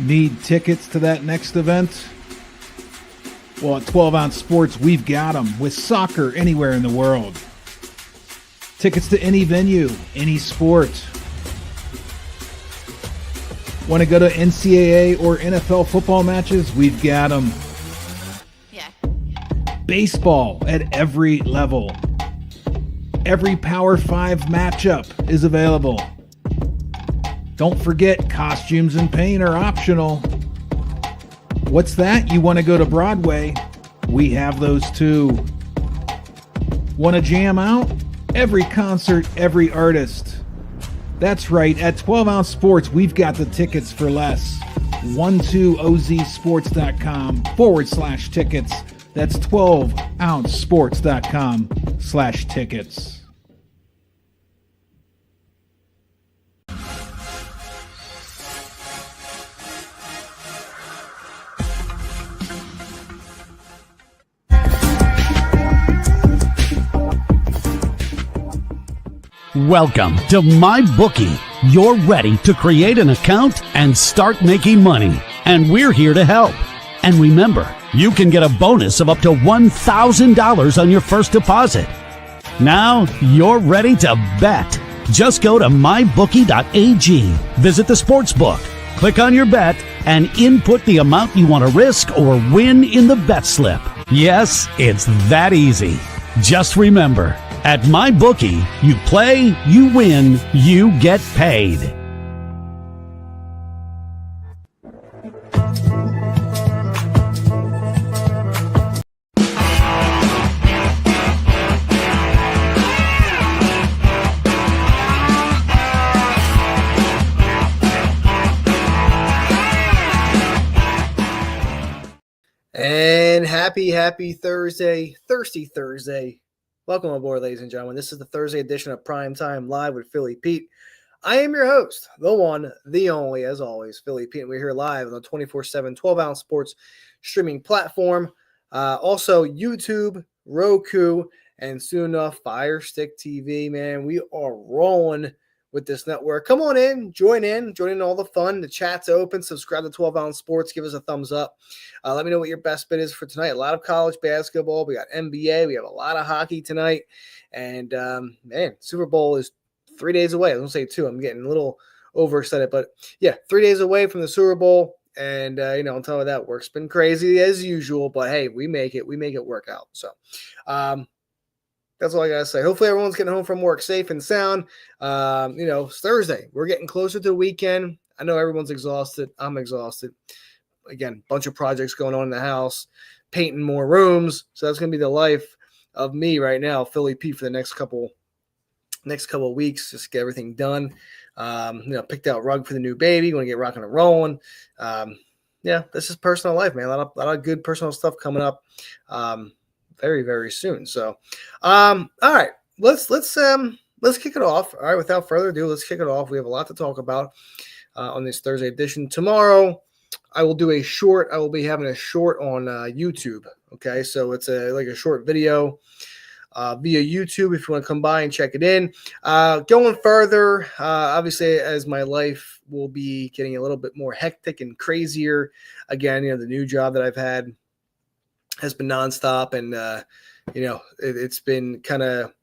Need tickets to that next event? Well, at 12 Ounce Sports, we've got them with soccer anywhere in the world. Tickets to any venue, any sport. Want to go to NCAA or NFL football matches? We've got them. Yeah. Baseball at every level. Every Power 5 matchup is available. Don't forget, costumes and paint are optional. What's that? You want to go to Broadway? We have those too. Want to jam out? Every concert, every artist. That's right, at 12 Ounce Sports, we've got the tickets for less. 12ozsports.com/tickets. That's 12ouncesports.com/tickets. Welcome to MyBookie. You're ready to create an account and start making money, and we're here to help. And remember, you can get a bonus of up to $1,000 on your first deposit. Now you're ready to bet. Just go to mybookie.ag, visit the sportsbook, click on your bet, and input the amount you want to risk or win in the bet slip. Yes, it's that easy. Just remember, at MyBookie, you play, you win, you get paid. And happy Thursday, Thirsty Thursday. Welcome aboard, ladies and gentlemen. This is the Thursday edition of Primetime Live with Philly Pete. I am your host, the one, the only, as always, Philly Pete. And we're here live on the 24/7 12 Ounce Sports streaming platform. Also, YouTube, Roku, and soon enough, Fire Stick TV. Man, we are rolling with this network. Come on in, join in all the fun. The chat's open. Subscribe to 12 Ounce Sports. Give us a thumbs up. Let me know what your best bet is for tonight. A lot of college basketball. We got NBA. We have a lot of hockey tonight. And, man, Super Bowl is 3 days away. I was going to say 2. I'm getting a little overexcited. But, yeah, 3 days away from the Super Bowl. And, on top of that, work's been crazy as usual. But, hey, we make it work out. So, that's all I got to say. Hopefully everyone's getting home from work safe and sound. It's Thursday. We're getting closer to the weekend. I know everyone's exhausted. I'm exhausted. Again, bunch of projects going on in the house, painting more rooms. So that's going to be the life of me right now, Philly Pete, for the next couple of weeks. Just get everything done. Picked out rug for the new baby. Going to get rocking and rolling. This is personal life, man. A lot of good personal stuff coming up. Very, very soon. So, all right, let's kick it off. All right, without further ado, let's kick it off. We have a lot to talk about on this Thursday edition. Tomorrow, I will do a short. I will be having a short on YouTube. Okay, so it's a short video via YouTube. If you want to come by and check it in. Going further, obviously, as my life will be getting a little bit more hectic and crazier. Again, the new job that I've had has been nonstop, and it's been kind of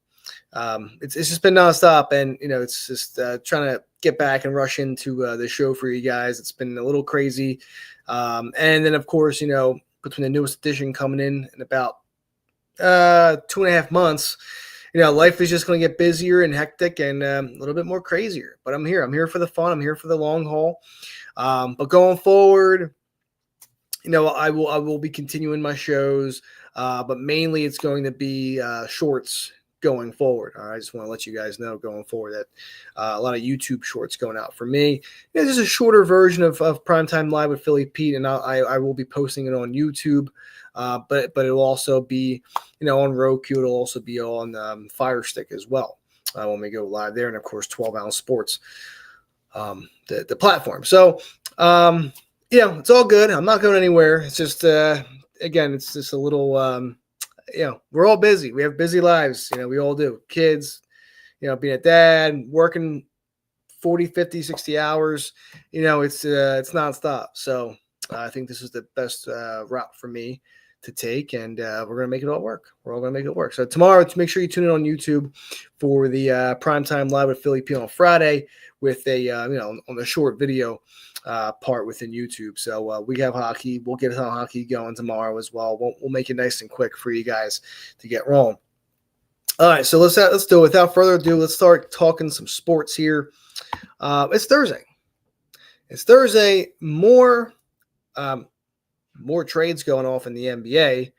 it's just been nonstop, and it's just trying to get back and rush into the show for you guys. It's been a little crazy, and then of course between the newest edition coming in about 2.5 months, life is just going to get busier and hectic and a little bit more crazier. But I'm here for the fun. I'm here for the long haul. But going forward, I will be continuing my shows, but mainly it's going to be shorts going forward. I just want to let you guys know going forward that a lot of YouTube shorts going out for me. This is a shorter version of Primetime Live with Philly Pete, and I will be posting it on YouTube, but it will also be on Roku. It'll also be on Fire Stick as well when we go live there, and of course 12 Ounce Sports, the platform. So. It's all good. I'm not going anywhere. It's just, again, it's just a little, we're all busy. We have busy lives. We all do. Kids, being a dad, working 40, 50, 60 hours. It's nonstop. So I think this is the best route for me to take, and we're going to make it all work. We're all going to make it work. So tomorrow, make sure you tune in on YouTube for the Primetime Live with Philly P on Friday with a, on the short video part within YouTube. So we have hockey. We'll get some hockey going tomorrow as well. We'll make it nice and quick for you guys to get rolling. All right, so let's do it. Without further ado, let's start talking some sports here. It's Thursday. It's Thursday. More trades going off in the NBA,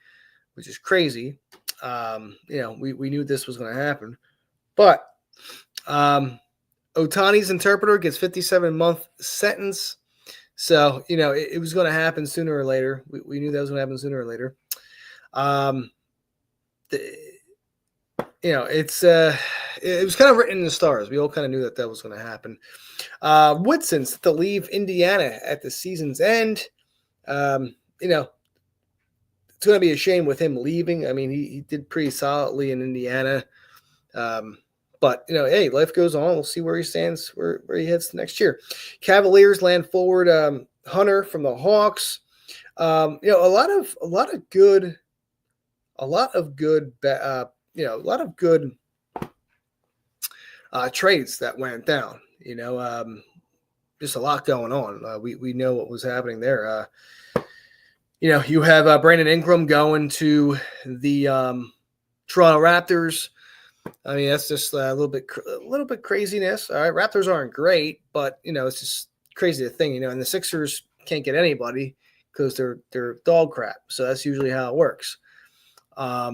which is crazy. We knew this was going to happen, but Ohtani's interpreter gets 57-month sentence. So, it was going to happen sooner or later. We knew that was going to happen sooner or later. It was kind of written in the stars. We all kind of knew that was going to happen. Woodson's to leave Indiana at the season's end. It's going to be a shame with him leaving. I mean, he did pretty solidly in Indiana. But, hey, life goes on. We'll see where he stands, where he heads next year. Cavaliers land forward Hunter from the Hawks. A lot of good trades that went down. Just a lot going on. We know what was happening there. You have Brandon Ingram going to the Toronto Raptors. I mean, that's just a little bit craziness. All right, Raptors aren't great, but it's just crazy to think. And the Sixers can't get anybody because they're dog crap. So that's usually how it works. But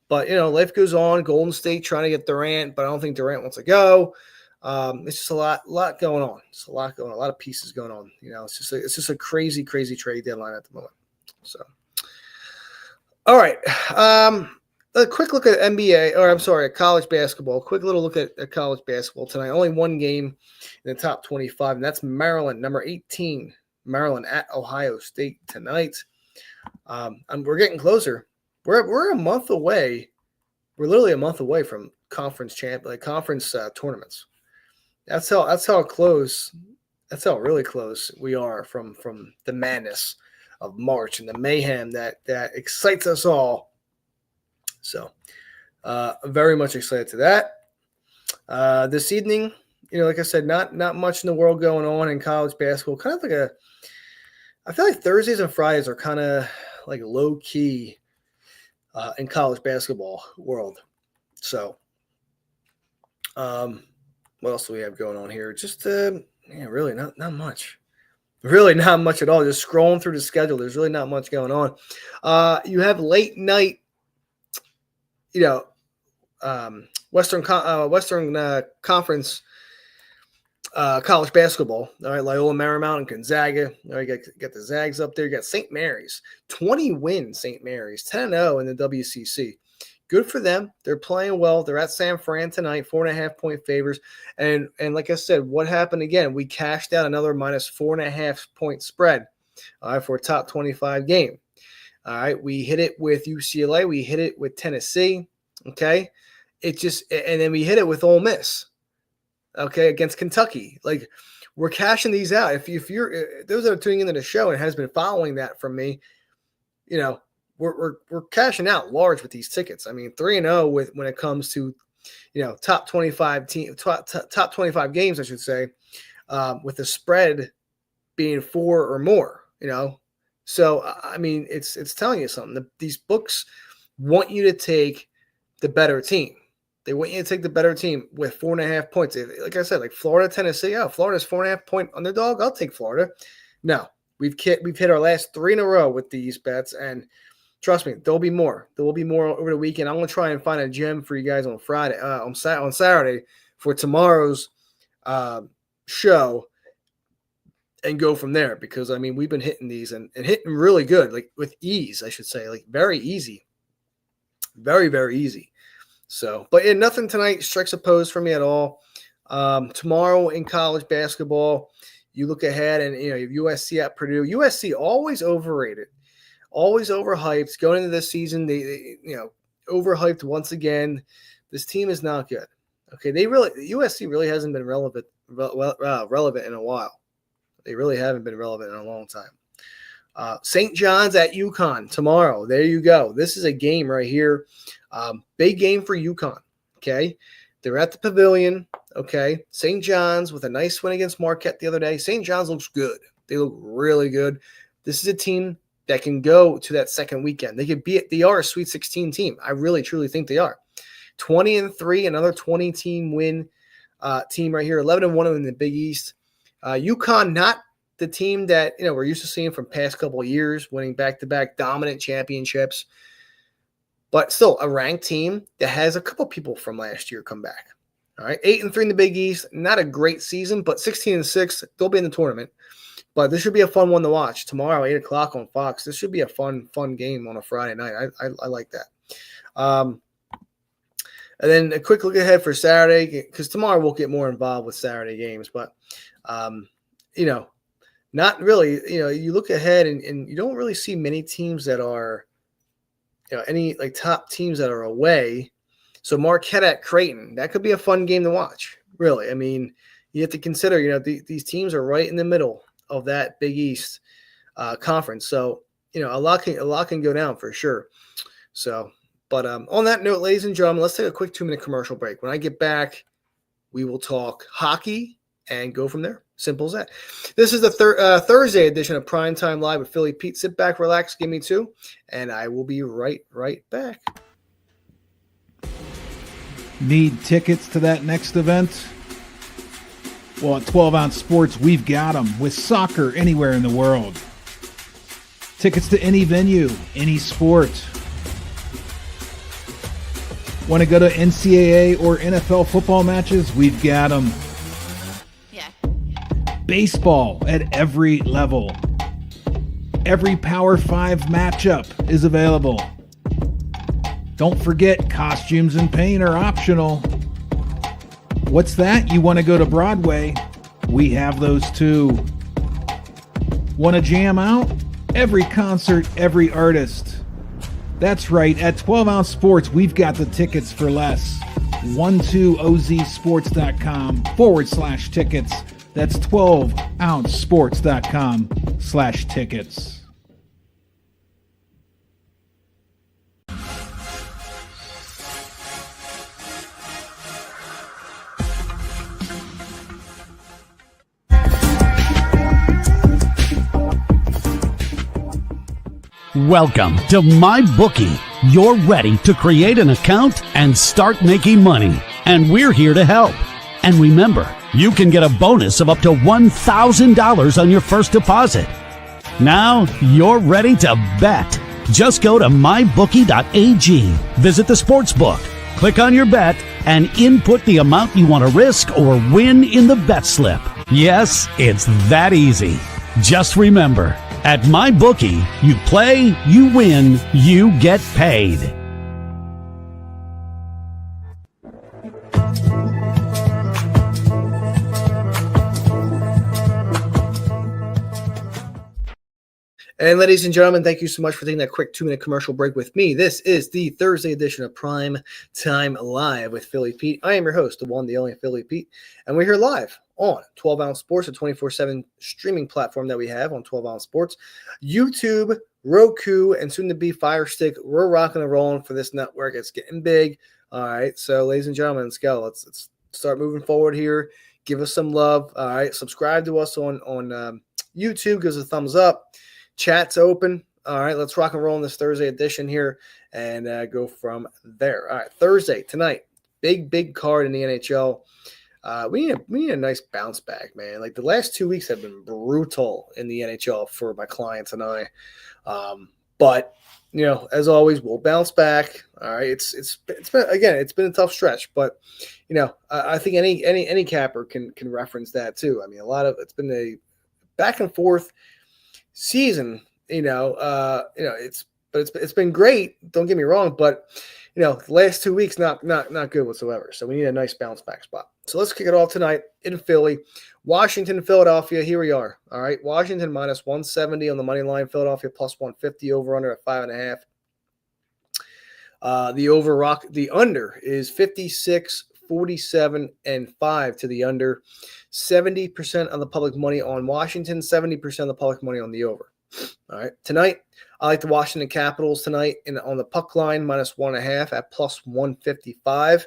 life goes on. Golden State trying to get Durant, but I don't think Durant wants to go. It's just a lot going on. It's a lot going on. A lot of pieces going on. It's just a crazy trade deadline at the moment. So, all right. A quick look at college basketball. Quick little look at college basketball tonight. Only one game in the top 25, and that's Maryland, number 18. Maryland at Ohio State tonight. And we're getting closer. We're a month away. We're literally a month away from conference tournaments. That's how close. That's how really close we are from the madness of March and the mayhem that excites us all. So, very much excited to that. This evening, like I said, not much in the world going on in college basketball. Kind of like I feel like Thursdays and Fridays are kind of like low key in college basketball world. So, what else do we have going on here? Just really not much. Really not much at all. Just scrolling through the schedule. There's really not much going on. You have late night, Western Conference college basketball. All right, Loyola Marymount and Gonzaga. All right, got the Zags up there. You got St. Mary's, 20 wins. St. Mary's, 10-0 in the WCC. Good for them. They're playing well. They're at San Fran tonight, 4.5-point favors. And like I said, what happened again? We cashed out another minus 4.5-point spread for a top 25 game. All right, we hit it with UCLA. We hit it with Tennessee. Okay, and then we hit it with Ole Miss. Okay, against Kentucky. Like, we're cashing these out. If you're those that are tuning into the show and has been following that from me, we're cashing out large with these tickets. I mean, 3-0 when it comes to top 25 top 25 games, I should say, with the spread being 4 or more. So I mean, it's telling you something. These books want you to take the better team. They want you to take the better team with 4.5 points. Like I said, like Florida, Tennessee. Oh, Florida's 4.5-point underdog. I'll take Florida. No, we've hit our last 3 in a row with these bets, and trust me, there'll be more. There will be more over the weekend. I'm gonna try and find a gem for you guys on Friday, on Saturday for tomorrow's show, and go from there. Because I mean, we've been hitting these and hitting really good, like with ease, I should say, like very easy, very very easy. So, but yeah, nothing tonight strikes a pose for me at all. Tomorrow in college basketball, you look ahead and you have USC at Purdue. USC always overrated, always overhyped. Going into this season, they overhyped once again. This team is not good. Okay, USC really hasn't been relevant relevant in a while. They really haven't been relevant in a long time. St. John's at UConn tomorrow. There you go. This is a game right here. Big game for UConn. Okay. They're at the Pavilion. Okay. St. John's with a nice win against Marquette the other day. St. John's looks good. They look really good. This is a team that can go to that second weekend. They are a Sweet 16 team. I really, truly think they are. 20-3, another 20-team win team right here. 11-1 in the Big East. UConn, not the team that we're used to seeing from past couple of years, winning back-to-back dominant championships, but still a ranked team that has a couple people from last year come back. All right, 8-3 in the Big East. Not a great season, but 16-6. They'll be in the tournament. But this should be a fun one to watch tomorrow, 8 o'clock on Fox. This should be a fun game on a Friday night. I like that. And then a quick look ahead for Saturday, because tomorrow we'll get more involved with Saturday games. But, not really. You look ahead and you don't really see many teams that are, any like top teams that are away. So Marquette at Creighton, that could be a fun game to watch, really. I mean, you have to consider, these teams are right in the middle of that Big East conference. So, a lot can go down for sure. So, but on that note, ladies and gentlemen, let's take a quick 2-minute commercial break. When I get back, we will talk hockey and go from there. Simple as that. This is the Thursday edition of Primetime Live with Philly Pete. Sit back, relax, give me two, and I will be right back. Need tickets to that next event? Well, at 12 Ounce Sports, we've got them with soccer anywhere in the world. Tickets to any venue, any sport. Want to go to NCAA or NFL football matches? We've got them. Yeah. Baseball at every level. Every Power 5 matchup is available. Don't forget, costumes and paint are optional. What's that? You want to go to Broadway? We have those too. Want to jam out? Every concert, every artist. That's right. At 12 Ounce Sports, we've got the tickets for less. 12ozsports.com/tickets. That's 12ouncesports.com/tickets. Welcome to MyBookie. You're ready to create an account and start making money. And we're here to help. And remember, you can get a bonus of up to $1,000 on your first deposit. Now you're ready to bet. Just go to mybookie.ag, visit the sportsbook, click on your bet, and input the amount you want to risk or win in the bet slip. Yes, it's that easy. Just remember, at MyBookie, you play, you win, you get paid. And ladies and gentlemen, thank you so much for taking that quick 2-minute commercial break with me. This is the Thursday edition of Prime Time Live with Philly Pete. I am your host, the one, the only Philly Pete, and we're here live on 12 Ounce Sports, a 24/7 streaming platform that we have on 12 Ounce Sports, YouTube, Roku, and soon to be Fire Stick. We're rocking and rolling for this network. It's getting big. All right, so ladies and gentlemen, let's go. Let's start moving forward here. Give us some love. All right, subscribe to us on YouTube. Give us a thumbs up. Chat's open. All right, let's rock and roll in this Thursday edition here and go from there. All right, Thursday tonight, big card in the NHL. We need a nice bounce back, man. Like the last 2 weeks have been brutal in the NHL for my clients and I. But as always, we'll bounce back. All right, it's been a tough stretch, but I think any capper can reference that too. I mean, it's been a back and forth season, it's been great. Don't get me wrong, but the last 2 weeks not good whatsoever. So we need a nice bounce back spot. So let's kick it off tonight in Philly, Washington, Philadelphia. Here we are. All right, Washington minus 170 on the money line. Philadelphia plus 150 over under at 5.5. The under is 56 47-5 to the under. 70% of the public money on Washington, 70% of the public money on the over. All right. Tonight, I like the Washington Capitals tonight on the puck line, -1.5 at +155.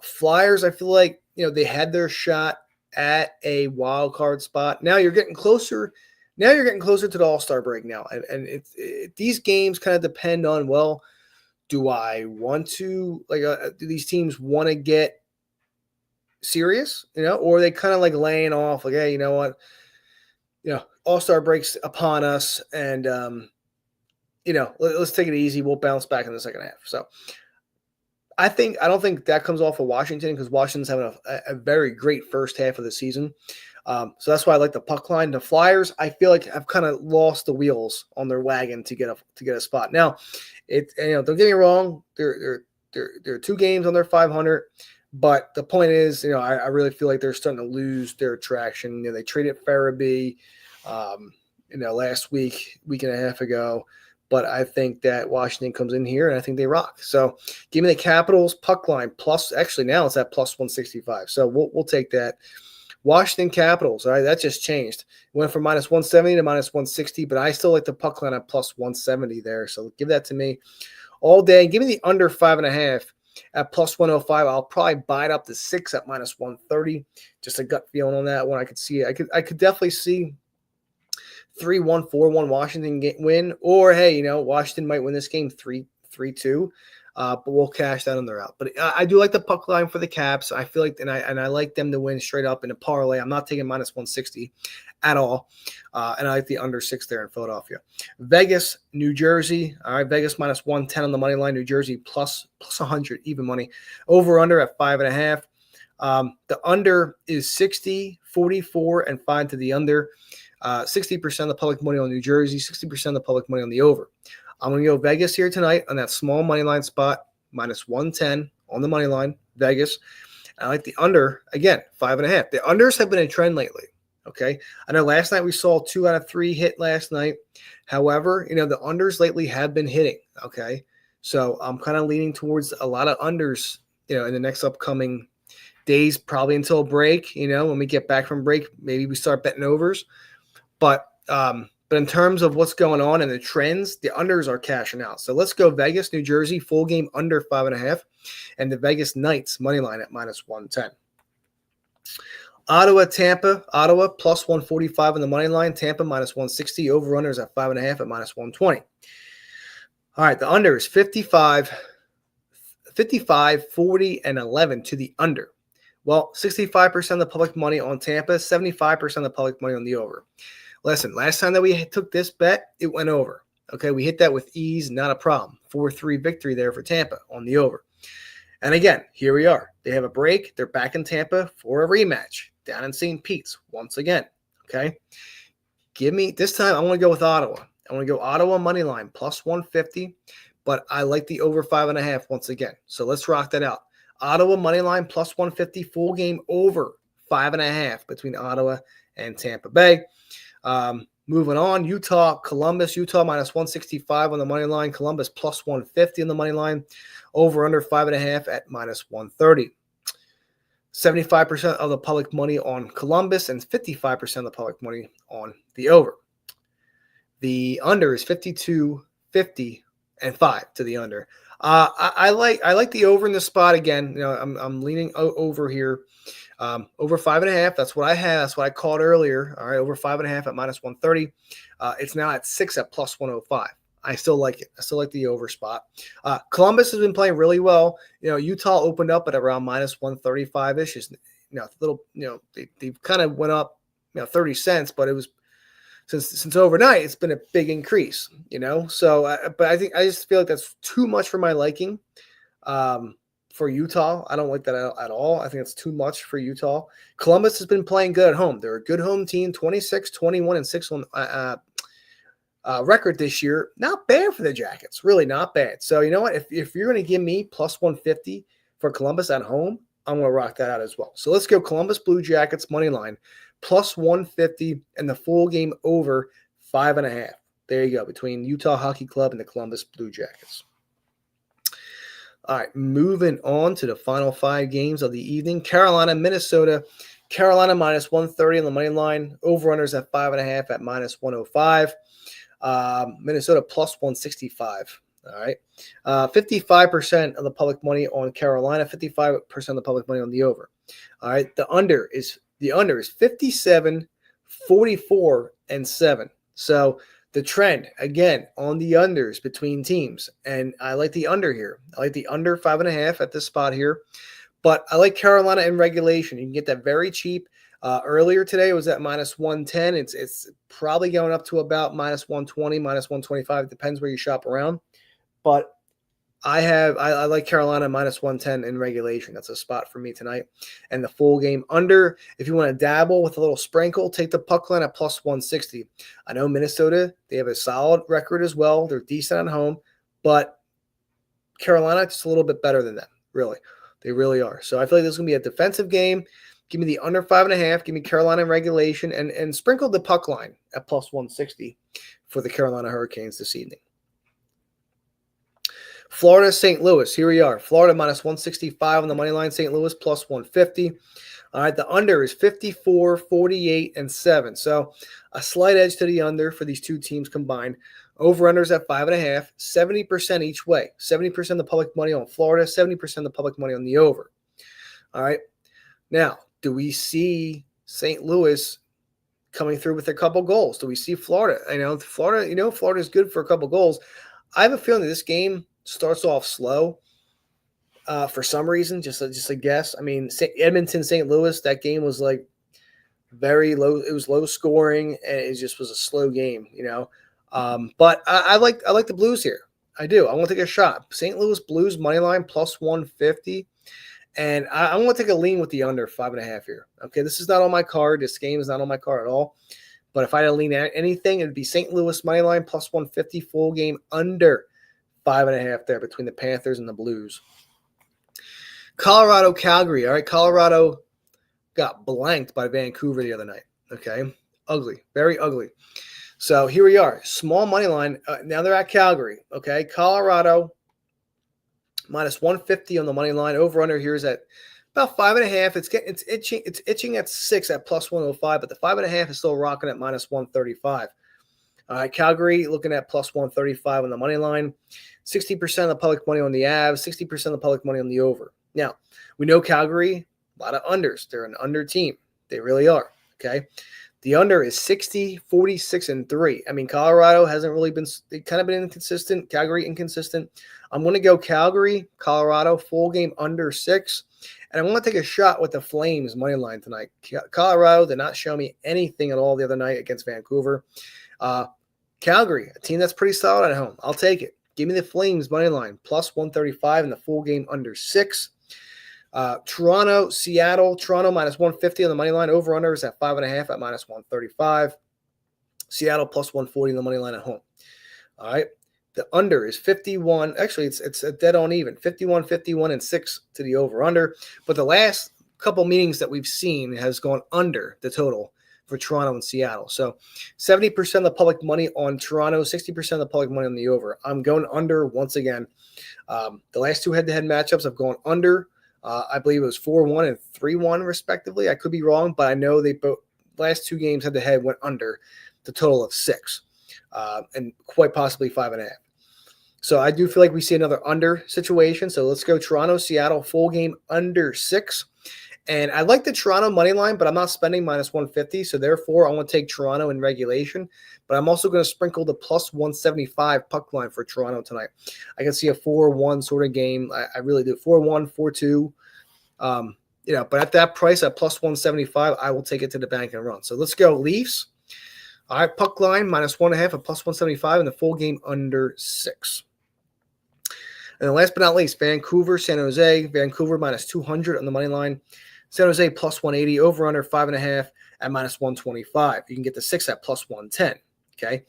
Flyers, I feel like, they had their shot at a wild card spot. Now you're getting closer. Now you're getting closer to the All-Star break now. And these games kind of depend on, well, do I want to, do these teams want to get serious, or are they kind of like laying off, like, hey, you know what? All-Star breaks upon us, and, let's take it easy. We'll bounce back in the second half. So I don't think that comes off of Washington, because Washington's having a very great first half of the season. So that's why I like the puck line. The Flyers, I feel like, have kind of lost the wheels on their wagon to get a spot. Now, don't get me wrong, they're 2 games on their 500, but the point is, I really feel like they're starting to lose their traction. They traded Farabee, last week and a half ago. But I think that Washington comes in here, and I think they rock. So give me the Capitals puck line plus. Actually, now it's at +165. So we'll take that. Washington Capitals. All right, that just changed. Went from -170 to -160, but I still like the puck line at +170 there. So give that to me all day. Give me the under 5.5 at +105. I'll probably buy it up to 6 at -130. Just a gut feeling on that one. I could see it. I could definitely see 3-1, 4-1 Washington win, or hey, Washington might win this game 3-2, but we'll cash that on their out. But I do like the puck line for the Caps. I feel like, and I like them to win straight up in a parlay. I'm not taking -160 at all, and I like the under 6 there in Philadelphia. Vegas, New Jersey. All right, Vegas -110 on the money line. New Jersey plus 100 even money. Over under at 5.5. The under is 60, 44, and 5 to the under. 60% of the public money on New Jersey, 60% of the public money on the over. I'm going to go Vegas here tonight on that small money line spot, -110 on the money line, Vegas. I like the under, again, 5.5. The unders have been a trend lately, okay? I know last night we saw 2 out of 3 hit last night. However, the unders lately have been hitting, okay? So I'm kind of leaning towards a lot of unders, in the next upcoming days, probably until break, when we get back from break, maybe we start betting overs. But in terms of what's going on and the trends, the unders are cashing out. So let's go Vegas, New Jersey, full game under 5.5, and the Vegas Knights money line at -110. Ottawa, Tampa. Ottawa +145 on the money line. Tampa -160. Over unders at 5.5 at -120. All right, the unders 55, 40, and 11 to the under. Well, 65% of the public money on Tampa, 75% of the public money on the over. Listen, last time that we took this bet, it went over. Okay, we hit that with ease, not a problem. 4-3 victory there for Tampa on the over. And again, here we are. They have a break. They're back in Tampa for a rematch down in St. Pete's once again. Okay, give me this time. I want to go with Ottawa. I want to go Ottawa money line +150, but I like the over 5.5 once again. So let's rock that out. Ottawa money line +150, full game over 5.5 between Ottawa and Tampa Bay. Moving on, Utah, Columbus. Utah -165 on the money line. Columbus +150 on the money line. Over under 5.5 at -130. 75% of the public money on Columbus and 55% of the public money on the over. The under is 52, 50, and 5 to the under. I like the over in the spot again. I'm leaning over here. Over 5.5. That's what I had. That's what I called earlier. All right, over 5.5 at -130. It's now at 6 at +105. I still like it. I still like the over spot. Columbus has been playing really well. Utah opened up at around -135-ish. It's, little, they kind of went up, 30 cents, but it was since overnight, it's been a big increase, So, but I just feel like that's too much for my liking. For Utah, I don't like that at all. I think it's too much for Utah. Columbus has been playing good at home. They're a good home team, 26, 21, and 6 on record this year. Not bad for the Jackets, really not bad. So you know what? If you're going to give me +150 for Columbus at home, I'm going to rock that out as well. So let's go Columbus Blue Jackets money line +150 and the full game over 5.5. There you go, between Utah Hockey Club and the Columbus Blue Jackets. All right, moving on to the final 5 games of the evening. Carolina, Minnesota. Carolina minus 130 on the money line. Over-unders at 5.5 at minus 105. Minnesota plus 165. All right. 55% of the public money on Carolina, 55% of the public money on the over. All right. The under is 57, 44, and 7. So the trend, again, on the unders between teams. And I like the under here. I like the under 5.5 at this spot here. But I like Carolina in regulation. You can get that very cheap. Earlier today, it was at minus 110. It's probably going up to about minus 120, minus 125. It depends where you shop around. But I like Carolina minus 110 in regulation. That's a spot for me tonight. And the full game under, if you want to dabble with a little sprinkle, take the puck line at plus 160. I know Minnesota, they have a solid record as well. They're decent at home. But Carolina, just a little bit better than them, really. They really are. So I feel like this is going to be a defensive game. Give me the under 5.5. Give me Carolina in regulation and sprinkle the puck line at plus 160 for the Carolina Hurricanes this evening. Florida, St. Louis. Here we are. Florida minus 165 on the money line. St. Louis plus 150. All right, the under is 54, 48, and 7. So a slight edge to the under for these two teams combined. Over-unders at 5.5, 70% each way. 70% of the public money on Florida, 70% of the public money on the over. All right. Now, do we see St. Louis coming through with a couple goals? Do we see Florida? Florida is good for a couple goals. I have a feeling that this game starts off slow for some reason, just a guess. I mean, Edmonton, St. Louis, that game was like very low. It was low scoring, and it just was a slow game, But I like the Blues here. I do. I want to take a shot. St. Louis Blues money line plus 150. And I want to take a lean with the under 5.5 here. Okay, this is not on my card. This game is not on my card at all. But if I had to lean at anything, it would be St. Louis money line plus 150, full game under 5.5 there between the Panthers and the Blues. Colorado, Calgary. All right, Colorado got blanked by Vancouver the other night. Okay, ugly, very ugly. So here we are, small money line. Now they're at Calgary. Okay, Colorado minus 150 on the money line. Over under here is at about 5.5. It's itching at 6 at plus 105, but the 5.5 is still rocking at minus 135. All right, Calgary looking at plus 135 on the money line. 60% of the public money on the Avs, 60% of the public money on the over. Now, we know Calgary, a lot of unders. They're an under team. They really are. Okay. The under is 60, 46, and 3. I mean, Colorado hasn't really been – they've kind of been inconsistent. Calgary, inconsistent. I'm going to go Calgary, Colorado, full game under 6. And I want to take a shot with the Flames money line tonight. Colorado did not show me anything at all the other night against Vancouver. Calgary, a team that's pretty solid at home. I'll take it. Give me the Flames money line, plus 135 in the full game under 6. Toronto, Seattle. Toronto minus 150 on the money line. Over under is at 5.5 at minus 135. Seattle plus 140 on the money line at home. All right. The under is 51. Actually, it's a dead on even. 51, 51, and 6 to the over under. But the last couple meetings that we've seen has gone under the total for Toronto and Seattle. So 70% of the public money on Toronto, 60% of the public money on the over. I'm going under once again. The last two head-to-head matchups have gone under. I believe it was 4-1 and 3-1 respectively. I could be wrong, but I know they both last two games head-to-head went under the total of 6 and quite possibly 5.5. So I do feel like we see another under situation. So let's go Toronto, Seattle, full game under 6. And I like the Toronto money line, but I'm not spending minus 150. So therefore, I want to take Toronto in regulation. But I'm also going to sprinkle the plus 175 puck line for Toronto tonight. I can see a 4-1 sort of game. I really do. 4-1, 4-2. But at that price, at plus 175, I will take it to the bank and run. So let's go Leafs. All right, puck line minus 1.5 at plus 175 and the full game under 6. And then last but not least, Vancouver, San Jose. Vancouver minus 200 on the money line. San Jose plus 180, over under 5.5 at minus 125. You can get the 6 at plus 110. Okay.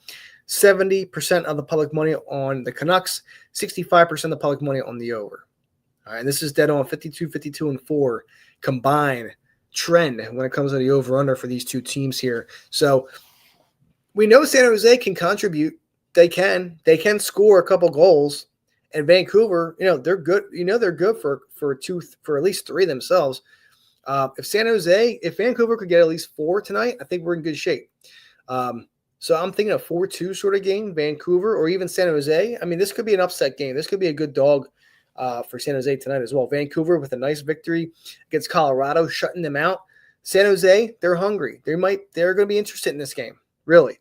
70% of the public money on the Canucks, 65% of the public money on the over. All right. And this is dead on 52, 52, and 4 combined trend when it comes to the over under for these two teams here. So we know San Jose can contribute. They can score a couple goals. And Vancouver, they're good. They're good for at least 3 themselves. If Vancouver could get at least 4 tonight, I think we're in good shape. So I'm thinking a 4-2 sort of game, Vancouver or even San Jose. I mean, this could be an upset game. This could be a good dog for San Jose tonight as well. Vancouver with a nice victory against Colorado, shutting them out. San Jose, they're hungry. They're going to be interested in this game, really.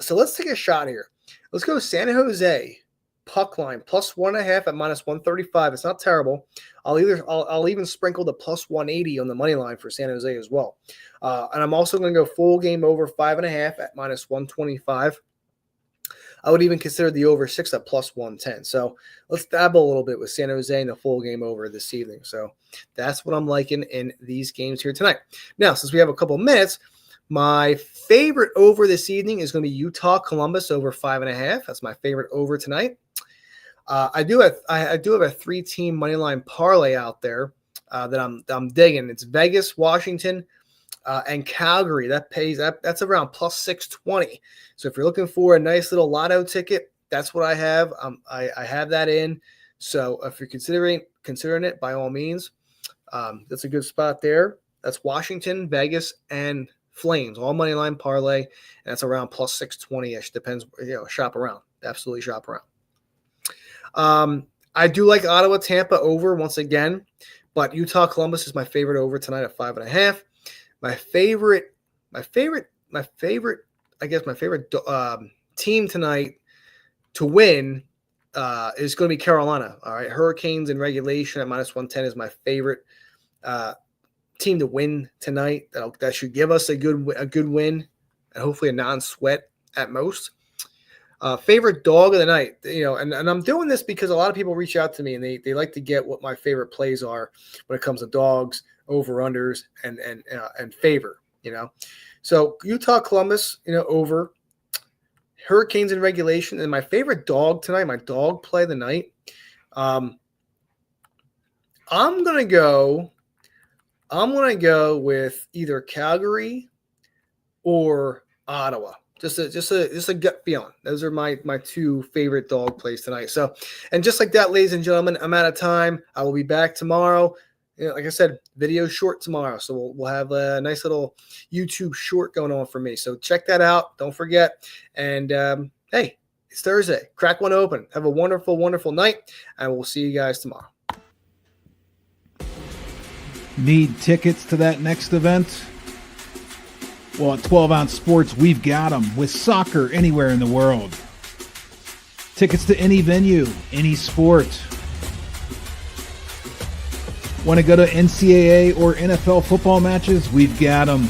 So let's take a shot here. Let's go San Jose puck line plus 1.5 at minus 135. It's not terrible. I'll even sprinkle the plus 180 on the money line for San Jose as well. And I'm also going to go full game over 5.5 at minus 125. I would even consider the over 6 at plus 110. So let's dabble a little bit with San Jose and the full game over this evening. So that's what I'm liking in these games here tonight. Now, since we have a couple minutes, my favorite over this evening is going to be Utah Columbus over 5.5. That's my favorite over tonight. I do have a 3-team money line parlay out there that I'm digging. It's Vegas, Washington, and Calgary. That's around plus 620. So if you're looking for a nice little lotto ticket, that's what I have. I have that in. So if you're considering it, by all means, that's a good spot there. That's Washington, Vegas, and Flames, all money line parlay, and that's around plus 620-ish. Depends, shop around. Absolutely shop around. I do like Ottawa, Tampa over once again, but Utah Columbus is my favorite over tonight at 5.5. My favorite team tonight to win is going to be Carolina. All right, Hurricanes in regulation at minus 110 is my favorite team to win tonight. That should give us a good win and hopefully a non-sweat at most. Favorite dog of the night, and I'm doing this because a lot of people reach out to me and they like to get what my favorite plays are when it comes to dogs, over-unders, and favor, So Utah Columbus, over. Hurricanes in regulation, and my favorite dog tonight, my dog play of the night. I'm gonna go with either Calgary or Ottawa. Just a gut feeling. Those are my 2 favorite dog plays tonight. So, and just like that, ladies and gentlemen, I'm out of time. I will be back tomorrow. Like I said, video short tomorrow. So we'll have a nice little YouTube short going on for me. So check that out. Don't forget. And hey, it's Thursday. Crack one open. Have a wonderful, wonderful night. And we'll see you guys tomorrow. Need tickets to that next event? Well, at 12 Ounce Sports, we've got them with soccer anywhere in the world. Tickets to any venue, any sport. Want to go to NCAA or NFL football matches? We've got them.